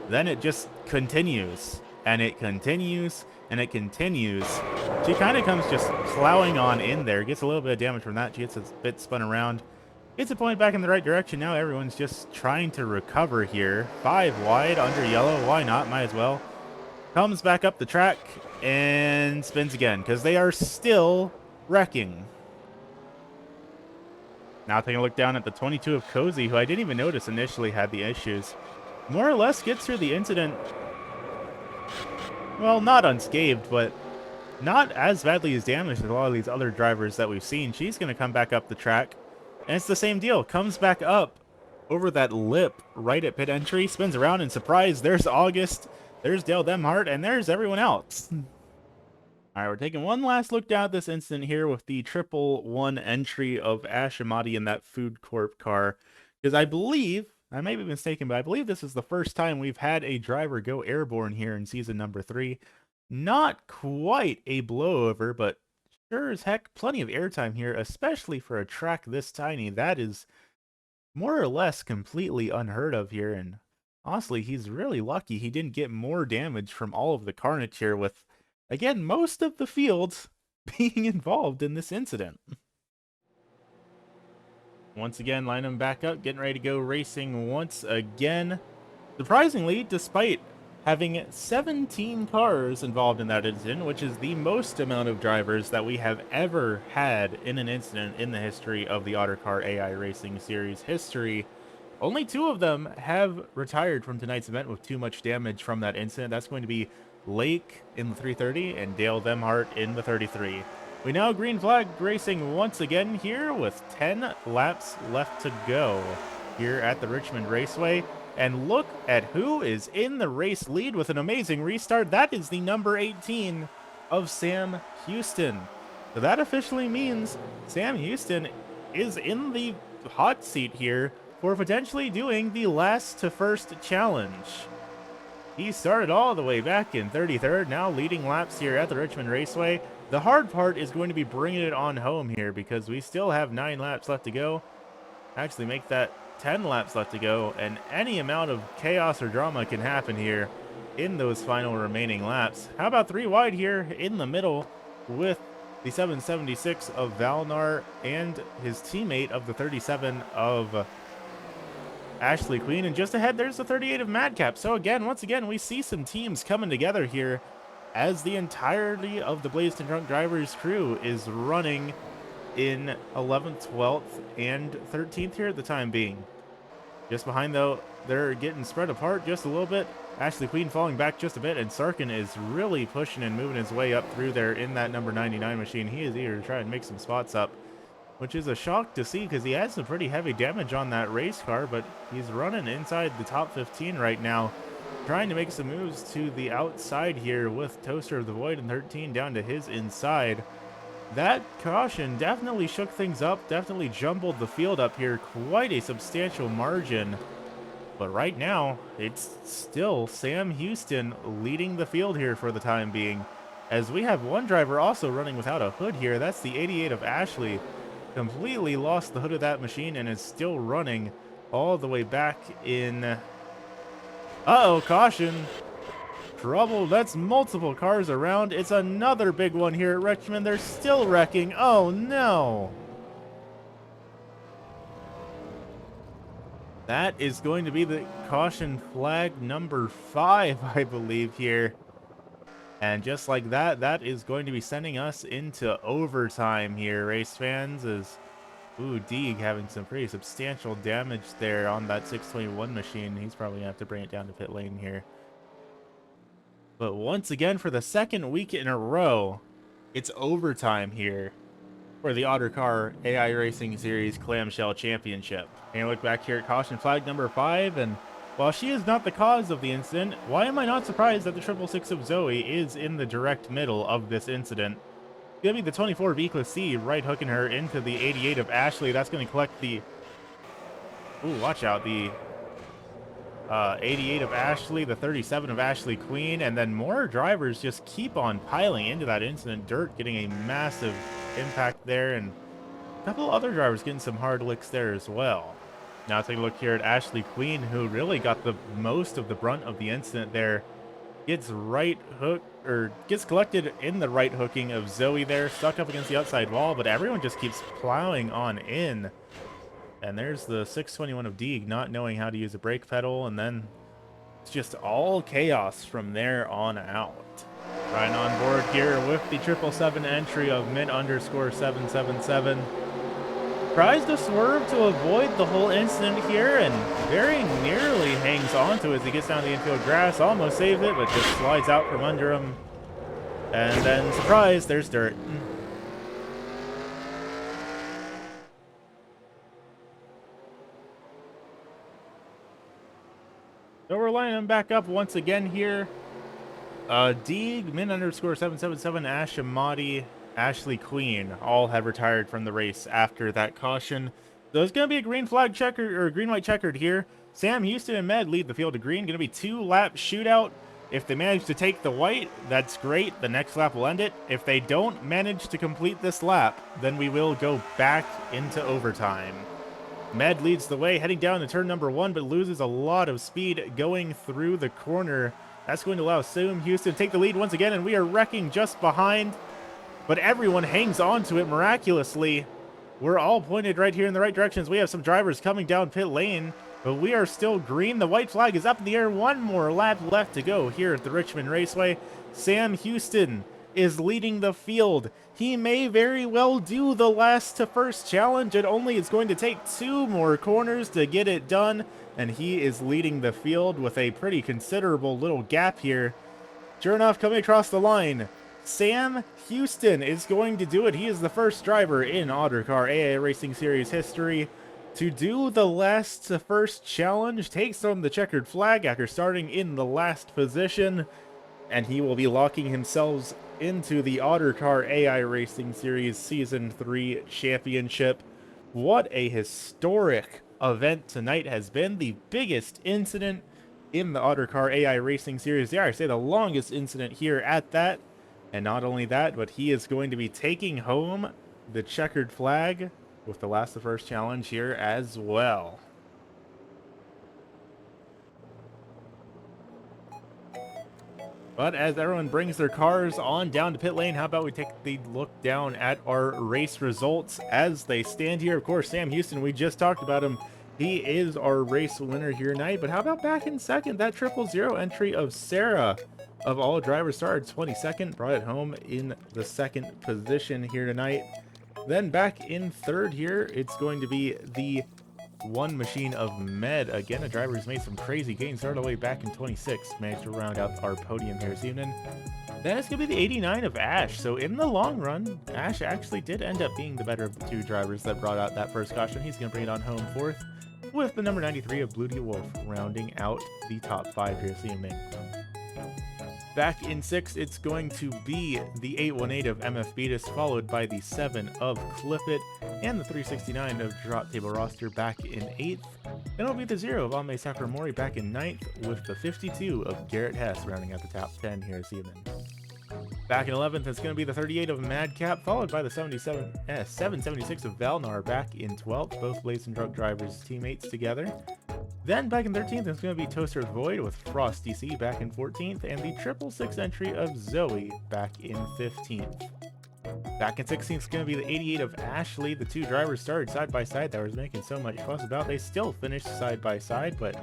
Then it just continues, and it continues, and it continues. She kind of comes just plowing on in there. Gets a little bit of damage from that. She gets a bit spun around. Gets a point back in the right direction. Now everyone's just trying to recover here. 5 wide under yellow. Why not? Might as well. Comes back up the track and spins again because they are still wrecking. Now taking a look down at the 22 of Cozy, who I didn't even notice initially had the issues. More or less gets through the incident, well, not unscathed, but not as badly as damaged as a lot of these other drivers that we've seen. She's going to come back up the track, and it's the same deal. Comes back up over that lip right at pit entry, spins around, and surprise, there's August, there's Dale Demhart, and there's everyone else. All right, we're taking one last look down at this incident here with the 111 entry of Ash Amati in that Food Corp car. Because I believe, I may be mistaken, but I believe this is the first time we've had a driver go airborne here in season number 3. Not quite a blowover, but sure as heck, plenty of airtime here, especially for a track this tiny. That is more or less completely unheard of here, and honestly, he's really lucky he didn't get more damage from all of the carnage here with, again, most of the fields being involved in this incident. Once again, line them back up, getting ready to go racing once again. Surprisingly, despite having 17 cars involved in that incident, which is the most amount of drivers that we have ever had in an incident in the history of the Ottercar AI Racing Series history, only 2 of them have retired from tonight's event with too much damage from that incident. That's going to be Lake in the 330 and Dale Demhart in the 33. We now green flag racing once again here with 10 laps left to go here at the Richmond Raceway. And look at who is in the race lead with an amazing restart. That is the number 18 of Sam Houston. So that officially means Sam Houston is in the hot seat here for potentially doing the last to first challenge. He started all the way back in 33rd, now leading laps here at the Richmond Raceway. The hard part is going to be bringing it on home here because we still have 9 laps left to go. Actually, make that 10 laps left to go, and any amount of chaos or drama can happen here in those final remaining laps. How about 3 wide here in the middle with the 776 of Valnar and his teammate of the 37 of Ashley Queen, and just ahead there's the 38 of Madcap. So again, once again, we see some teams coming together here as the entirety of the Blazed and Drunk Drivers crew is running in 11th, 12th, and 13th here at the time being. Just behind, though, they're getting spread apart just a little bit. Ashley Queen falling back just a bit, and Sarkin is really pushing and moving his way up through there in that number 99 machine. He is eager to try and make some spots up, which is a shock to see because he had some pretty heavy damage on that race car, but he's running inside the top 15 right now, trying to make some moves to the outside here with Toaster of the Void and 13 down to his inside. That caution definitely shook things up, definitely jumbled the field up here, quite a substantial margin. But right now, it's still Sam Houston leading the field here for the time being, as we have one driver also running without a hood here. That's the 88 of Ashley. Completely lost the hood of that machine and is still running all the way back in. Uh-oh, caution. trouble. That's multiple cars around. It's another big one here at Richmond. They're still wrecking. Oh, no. That is going to be the caution flag number 5, I believe, here. And just like that, that is going to be sending us into overtime here, race fans, as Deeg having some pretty substantial damage there on that 621 machine. He's probably going to have to bring it down to pit lane here. But once again, for the second week in a row, it's overtime here for the Ottercar AI Racing Series Clamshell Championship. And look back here at caution flag number 5, and while she is not the cause of the incident, why am I not surprised that the 666 of Zoe is in the direct middle of this incident? It's going to be the 24 of C right hooking her into the 88 of Ashley. That's going to collect the... Ooh, watch out. The 88 of Ashley, the 37 of Ashley Queen, and then more drivers just keep on piling into that incident. Dirt getting a massive impact there, and a couple other drivers getting some hard licks there as well. Now take a look here at Ashley Queen, who really got the most of the brunt of the incident there. Gets right hook, or gets collected in the right hooking of Zoe there, stuck up against the outside wall, but everyone just keeps plowing on in. And there's the 621 of Deeg not knowing how to use a brake pedal, and then it's just all chaos from there on out. Right on board here with the 777 entry of mint_777. Tries to swerve to avoid the whole incident here, and very nearly hangs onto it as he gets down the infield grass. Almost saved it, but just slides out from under him. And then, surprise, there's dirt. So we're lining them back up once again here. Deeg, mint_777, Ash Amati, Ashley Queen all have retired from the race after that caution. So it's going to be a green flag checker, or green-white checkered here. Sam Houston and Med lead the field to green. Going to be 2-lap shootout. If they manage to take the white, that's great. The next lap will end it. If they don't manage to complete this lap, then we will go back into overtime. Med leads the way, heading down to turn number 1, but loses a lot of speed going through the corner. That's going to allow Sam Houston to take the lead once again, and we are wrecking just behind. But everyone hangs on to it miraculously. We're all pointed right here in the right directions. We have some drivers coming down pit lane, but we are still green. The white flag is up in the air. One more lap left to go here at the Richmond Raceway. Sam Houston is leading the field. He may very well do the last to first challenge. It only is going to take 2 more corners to get it done, and he is leading the field with a pretty considerable little gap here. Sure enough, coming across the line, Sam Houston is going to do it. He is the first driver in Ottercar AI Racing Series history to do the last to first challenge. Takes home the checkered flag after starting in the last position, and he will be locking himself into the Ottercar AI Racing Series Season 3 Championship. What a historic event tonight has been. The biggest incident in the Ottercar AI Racing Series. Dare I say the longest incident here at that. And not only that, but he is going to be taking home the checkered flag with the last to first challenge here as well. But as everyone brings their cars on down to pit lane, how about we take the look down at our race results as they stand here. Of course, Sam Houston, we just talked about him. He is our race winner here tonight. But how about back in second, that 000 entry of Sarah, of all drivers started 22nd, brought it home in the second position here tonight. Then back in third here, it's going to be the one machine of Med. Again, a driver who's made some crazy gains, started all the way back in 26, managed to round out our podium here this evening. Then it's going to be the 89 of Ash. So in the long run, Ash actually did end up being the better of the 2 drivers that brought out that first caution. He's going to bring it on home fourth, with the number 93 of Bluety Wolf rounding out the top 5 here this evening. Back in 6th, it's going to be the 818 of MF Beatus, followed by the 7 of Clippit, and the 369 of Drop Table Roster back in 8th. Then it'll be the 0 of Ame Sakuramori back in 9th, with the 52 of Garrett Hess rounding out the top 10 here this evening. Back in 11th, it's going to be the 38 of Madcap, followed by the 776 of Valnar back in 12th, both Blazing Drug drivers teammates together. Then back in 13th, it's going to be Toaster's Void with Frost DC back in 14th, and the 666 entry of Zoe back in 15th. Back in 16th, it's going to be the 88 of Ashley. The two drivers started side by side that I was making so much fuss about. They still finished side by side, but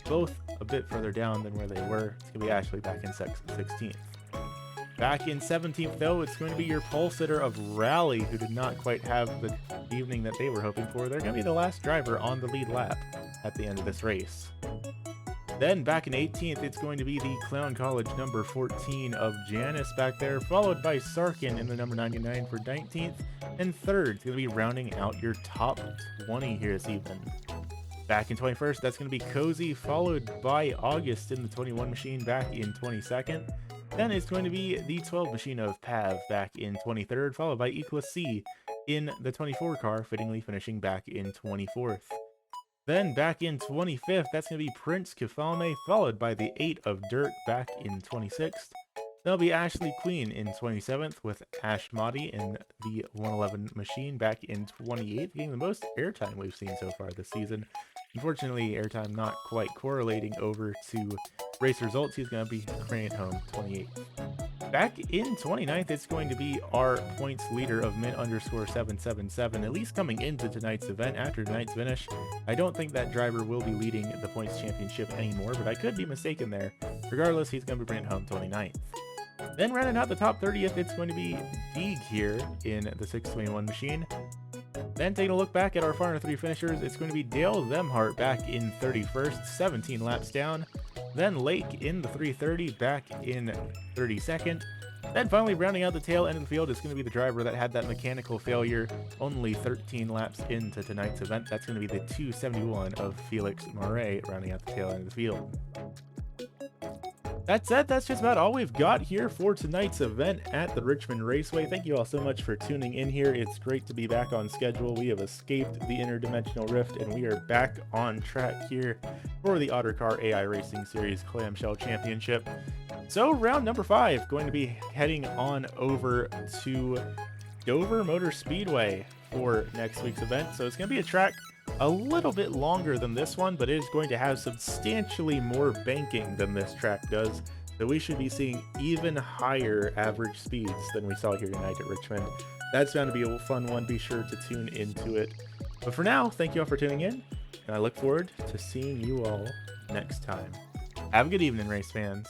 both a bit further down than where they were. It's going to be Ashley back in 16th. Back in 17th, though, it's going to be your pole sitter of Rally, who did not quite have the evening that they were hoping for. They're going to be the last driver on the lead lap at the end of this race. Then back in 18th, it's going to be the Clown College number 14 of Janice back there, followed by Sarkin in the number 99 for 19th. And third, it's going to be rounding out your top 20 here this evening. Back in 21st, that's going to be Cozy, followed by August in the 21 machine back in 22nd. Then it's going to be the 12 machine of Pav back in 23rd, followed by Equal C in the 24 car, fittingly finishing back in 24th. Then back in 25th, that's going to be Prince Kifalme, followed by the 8 of Dirt back in 26th. That'll be Ashley Queen in 27th, with Ash Mahdi in the 111 machine back in 28th, getting the most airtime we've seen so far this season. Unfortunately, airtime not quite correlating over to race results. He's going to be craning it home 28th. Back in 29th, it's going to be our points leader of min_777, at least coming into tonight's event. After tonight's finish, I don't think that driver will be leading the points championship anymore, but I could be mistaken there. Regardless, he's going to be bringing it home 29th. Then rounding out the top 30th, it's going to be Deeg here in the 621 machine. Then taking a look back at our final three finishers, it's going to be Dale Themhart back in 31st, 17 laps down. Then Lake in the 330 back in 32nd. Then finally rounding out the tail end of the field is going to be the driver that had that mechanical failure only 13 laps into tonight's event. That's going to be the 271 of Felix Moret rounding out the tail end of the field. That said, that's just about all we've got here for tonight's event at the Richmond Raceway. Thank you all so much for tuning in here. It's great to be back on schedule. We have escaped the interdimensional rift, and we are back on track here for the Ottercar AI Racing Series Clamshell Championship. So round number 5, going to be heading on over to Dover Motor Speedway for next week's event. So it's going to be a track a little bit longer than this one, but it is going to have substantially more banking than this track does, so we should be seeing even higher average speeds than we saw here tonight at Richmond. That's bound to be a fun one. Be sure to tune into it. But for now, thank you all for tuning in, and I look forward to seeing you all next time. Have a good evening, race fans.